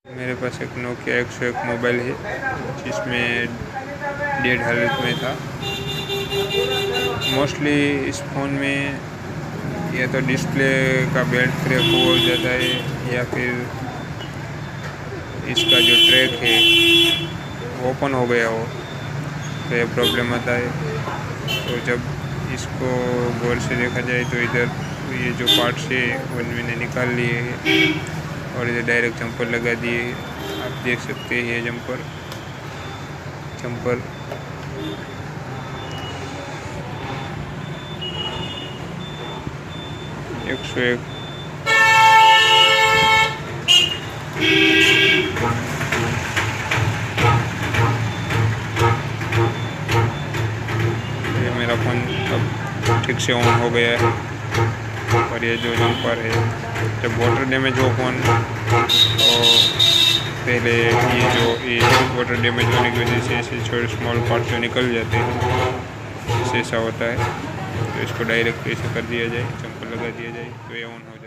मेरे पास एक Nokia 101 mobile है जिसमें डेड हालत में था। मोस्टली इस फ़ोन में या तो डिस्प्ले का बेल्ट क्रैक हो जाता है या फिर इसका जो ट्रैक है ओपन हो गया हो तो ये प्रॉब्लम आता है। तो जब इसको गौर से देखा जाए तो इधर ये जो पार्ट्स है वो मैंने निकाल लिए हैं और इधर डायरेक्ट जंपर लगा दिए। आप देख सकते हैं ये जंपर 101 ये मेरा फ़ोन अब ठीक से ऑन हो गया है। और ये जो जंपर है जब वाटर डैमेज हो फ़ोन तो पहले ये वाटर डैमेज होने की वजह से ऐसे छोटे स्मॉल पार्ट जो निकल जाते हैं ऐसा होता है। तो इसको डायरेक्ट ऐसे कर दिया जाए, जंपर लगा दिया जाए तो ये ऑन हो जाए।